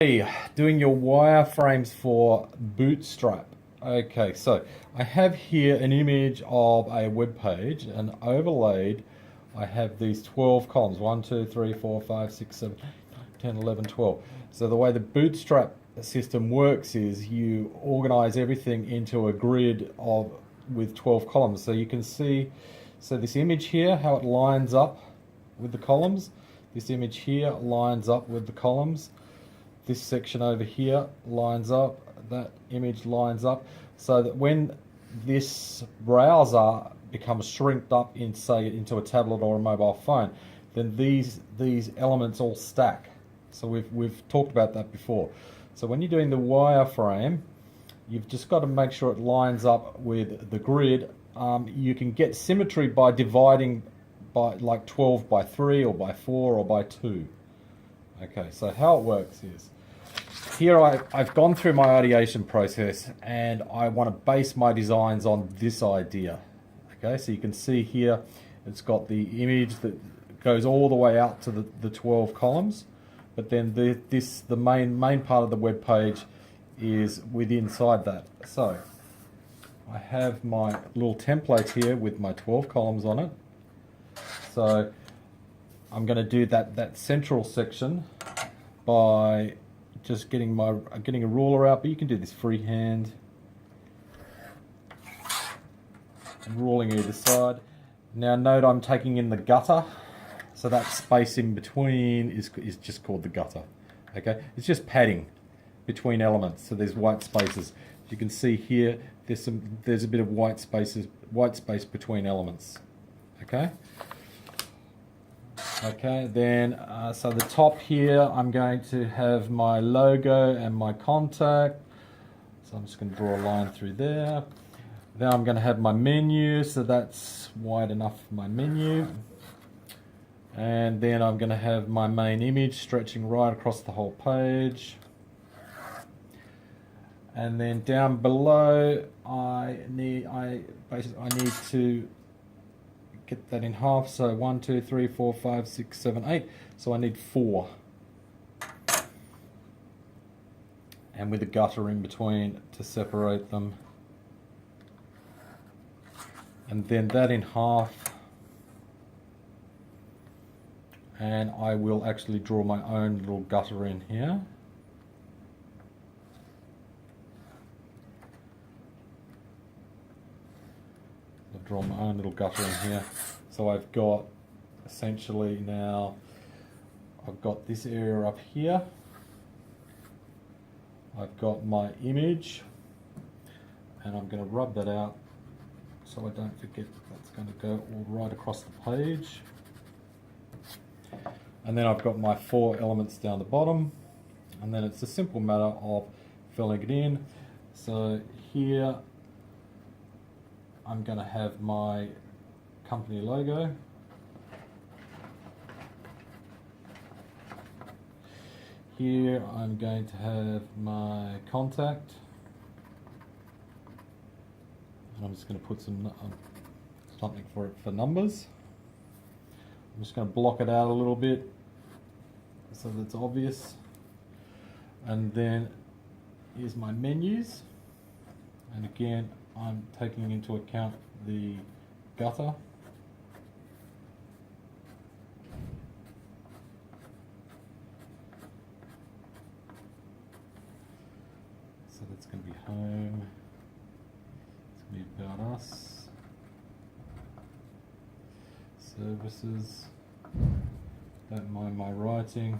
Hey, doing your wireframes for Bootstrap. Okay, so I have here an image of a web page, and overlaid I have these 12 columns 1, 2, 3, 4, 5, 6, 7, 8, 9, 10, 11, 12. So the way the Bootstrap system works is you organize everything into a grid of with 12 columns. So you can see, so this image here, how it lines up with the columns. This image here lines up with the columns. This section over here lines up, that image lines up, so that when this browser becomes shrinked up in, say, into a tablet or a mobile phone, then these elements all stack. So we've talked about that before. So when you're doing the wireframe, you've just got to make sure it lines up with the grid. You can get symmetry by dividing by like 12 by 3 or by 4 or by 2. Okay, so how it works is, here I've gone through my ideation process and I want to base my designs on this idea. Okay, so you can see here it's got the image that goes all the way out to the 12 columns, but then the main part of the web page is inside that. So I have my little template here with my 12 columns on it. So I'm going to do that central section by just getting a ruler out, but you can do this freehand and ruling either side. Now note I'm taking in the gutter, so that space in between is just called the gutter. Okay, it's just padding between elements, so there's white spaces. As you can see here, there's a bit of white space between elements. Okay. Okay, then so the top here, I'm going to have my logo and my contact. So I'm just going to draw a line through there. Then I'm going to have my menu, so that's wide enough for my menu. And then I'm going to have my main image stretching right across the whole page. And then down below, I need to get that in half, so 1, 2, 3, 4, 5, 6, 7, 8. So I need 4. And with a gutter in between to separate them. And then that in half. And I will actually draw my own little gutter in here. I've drawn my own little gutter in here. So I've got, essentially now, I've got this area up here. I've got my image, and I'm going to rub that out so I don't forget that's going to go all right across the page. And then I've got my 4 elements down the bottom, and then it's a simple matter of filling it in. So here I'm going to have my company logo. Here I'm going to have my contact. And I'm just going to put something for numbers. I'm just going to block it out a little bit so that it's obvious. And then here's my menus. And again, I'm taking into account the gutter. So that's going to be home. It's going to be about us. Services. Don't mind my writing,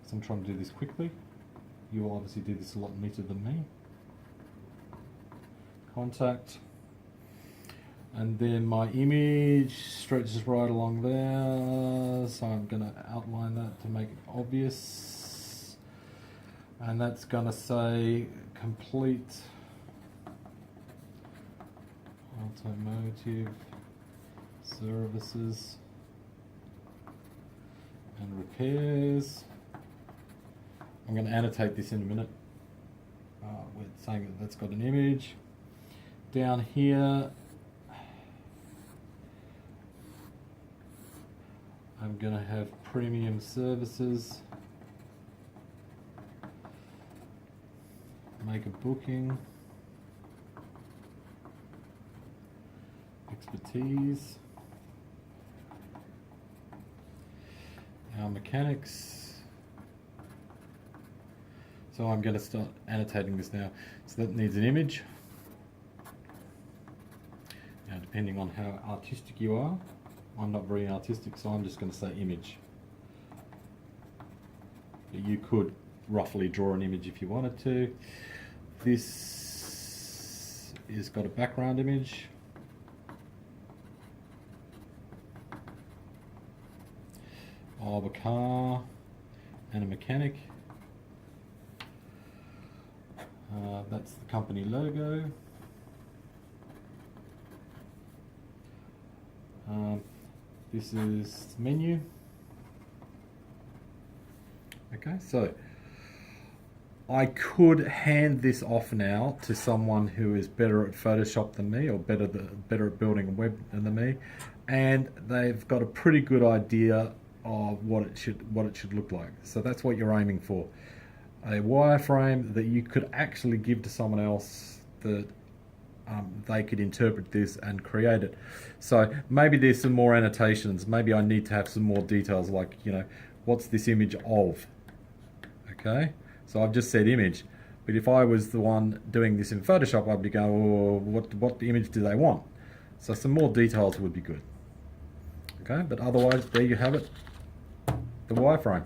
because I'm trying to do this quickly. You will obviously do this a lot neater than me. Contact, and then my image stretches right along there, so I'm going to outline that to make it obvious, and that's going to say complete automotive services and repairs. I'm going to annotate this in a minute with saying that that's got an image. Down here, I'm going to have premium services make a booking, expertise, our mechanics. So I'm going to start annotating this now. So that needs an image. Now, depending on how artistic you are, I'm not very artistic, so I'm just going to say image. But you could roughly draw an image if you wanted to. This is got a background image. Of a car and a mechanic. That's the company logo. This is menu. Okay, so I could hand this off now to someone who is better at Photoshop than me, or better at building a web than me, and they've got a pretty good idea of what it should look like. So that's what you're aiming for. A wireframe that you could actually give to someone else, that they could interpret this and create it. So maybe there's some more annotations. Maybe I need to have some more details, like, you know, what's this image of? Okay, so I've just said image, but if I was the one doing this in Photoshop, I'd be going, oh, what image do they want? So some more details would be good. Okay, but otherwise, there you have it, the wireframe.